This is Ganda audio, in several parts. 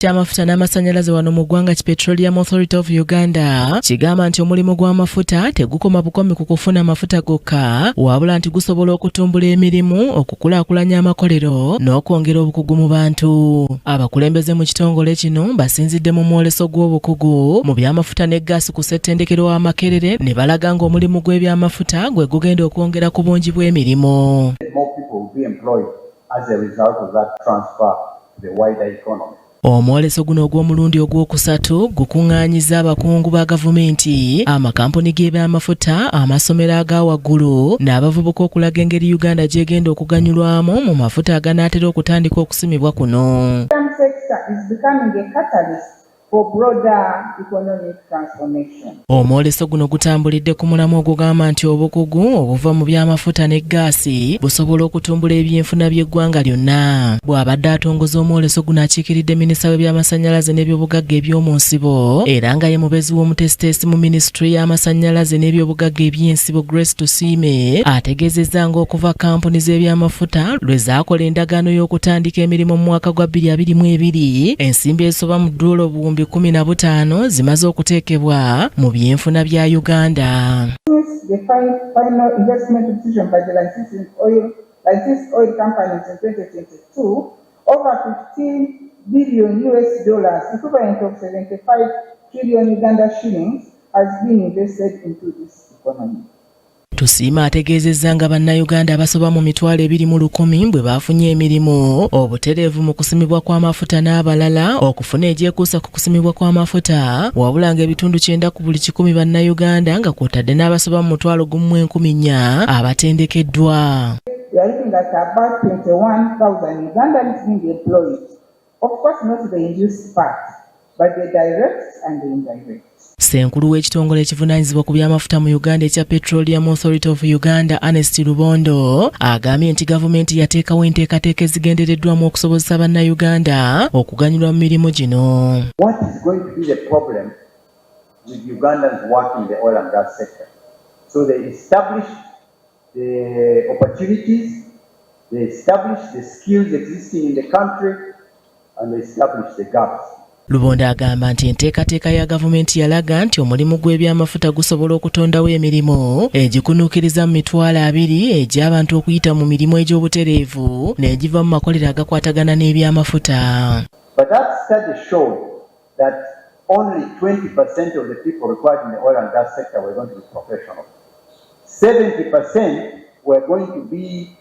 Kyamafuta n'amasannyalaze wano mu ggwanga Petroleum Authority of Uganda kigamba nti omulimu gw'amafuta tegukoma bukomi ku kufuna amafuta gokka wabula nti gusobola okutumbula emirimu, okukulaakulanya amakolero n'okwongera obukugu mu bantu. Abakulembeze mu kitongole kino basinzidde mu mwoleso gw'obukugu mu byamafuta ne gaasi ku ssettendekero wa Makerere ne balaga ng'omulimu gw'ebyamafuta gwe gugenda okwongera ku bungi bw'emirimu. Omwoleso guno ogw'omulundi ogwokusatu gukuŋŋaanyizza abakungu ba gavumenti, amakampuni g'ebyamafuta, amasomero aga waggulu n'abavubuka okulaga engeri Uganda gy'egenda okuganyulwamu mu mafuta aganaatera okutandika okusimibwa kuno. Omwoleso guno gutambulidde ku mulamu ogugamba nti obukugu obuva mu byamafuta ne gaasi busobola okutumbula ebyenfuna by'eggwanga lyonna. Bw'abadde atongoza omwoleso guno akiikiridde minisita w'ebyamasannyalaze n'ebyobugagga eby'omu nsibo era nga ye mubezi w'omutesiteesi mu minisitule y'amasannyalaze n'ebyobugagga eby'ensibo Grace Tusiime ategeezezza ng'okuva kampuni z'ebyamafuta lwe zaakola endagaano y'okutandika emirimu mu mwaka gwa 2022 ensimbi ezisoba mu $15 zimaze okuteekebwa mu byenfuna bya Uganda. The final investment decision by the licensed oil companies in 2022, over $15 billion, equivalent of 75 trillion Uganda shillings, has been invested into this economy. Tusiima ategeezezza nga bannayuganda abasoba mu 210,000 bwe baafunye emirimu, obutereevu mu kusimibwa kw'amafuta n'abalala okufuna egyekuusa ku kusimibwa kw'amafuta, wabula ng'ebitundu 9 ku buli 100 bannayuganda nga kw'otadde n'abasoba mu 1,400 abatendekeddwa. We are looking at about 21,000 Ugandans being employed. Of course, not the induced part, but the direct and the indirect. Ssenkulu w'ekitongole ekivunaanyizibwa ku byamafuta mu Uganda ekya Petroleum Authority of Uganda, Ernest Lubondo, agambye nti gavumenti yateekawo enteekateeka ezigendereddwamu okusobozesa bannayuganda okuganyulwa mu mirimu gino. What is going to be the problem with Ugandans working in the oil and gas sector? So they establish the opportunities, they establish the skills existing in the country, and they establish the gaps. Lubonda agamba nti enteekateeka ya gavumenti yalaga nti omulimu gw'ebyamafuta gusobola okutondawo emirimu egikunuukiriza mu 20,000 egy'abantu okuyita mu mirimu egy'obutereevu n'egiva mu makolero agakwatagana n'ebyamafuta. But that study showed that only 20% of the people required in the oil and gas sector were going to be professional. 70% were going to be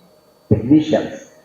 technicians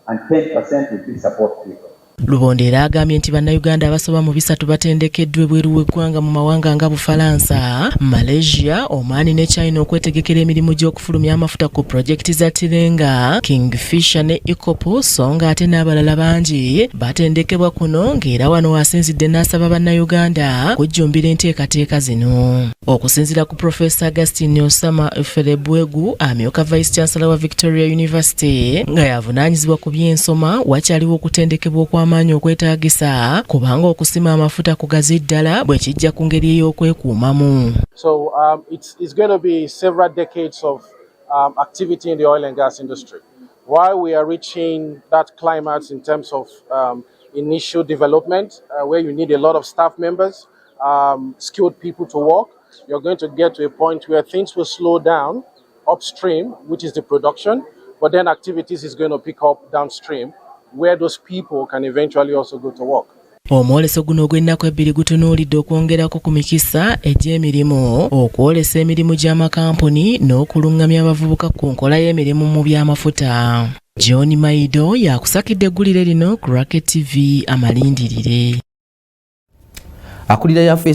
and 10% would be support people. Lubonda era agambye nti bannayuganda abasoba mu 3 batendekeddwa ebweru w'eggwanga mu mawanga nga Bufalansa, Malaysia, Oman ne China okwetegekera emirimu gy'okufulumya amafuta ku projekiti za Tirenga, Kingfisher ne Ikopo, so nga ate n'abalala bangi batendekebwa kuno ng'era wano wasinzidde n'asaba bannayuganda kujjumbira enteekateeka zino. Okusinziira ku Professor Augustine Osama Ferebwegu, amyuka Vice Chancellor wa Victoria University, nga yavunaanyizibwa ku by'ensoma, wakyaliwo okutendekebwa amaanyi okwetaagisa kubanga okusima amafuta kugazi ddala bwe kijja ku ngeri ey'okwekuumamu. So it's going to be several decades of activity in the oil and gas industry. While we are reaching that climax in terms of initial development, where you need a lot of staff members, skilled people to work, you're going to get to a point where things will slow down upstream, which is the production, but then activities is going to pick up downstream, where those people can eventually also go to work. Omwoleso guno ogw'ennaku 2 gutunuulidde okwongerako ku mikisa egy'emirimu, okwolesa emirimu gy'amakampuni n'okuluŋŋamya abavubuka ku nkola y'emirimu mu byamafuta. John Maido yakusakidde eggulire lino ku Racket TV amalindirire. Akulira yaffe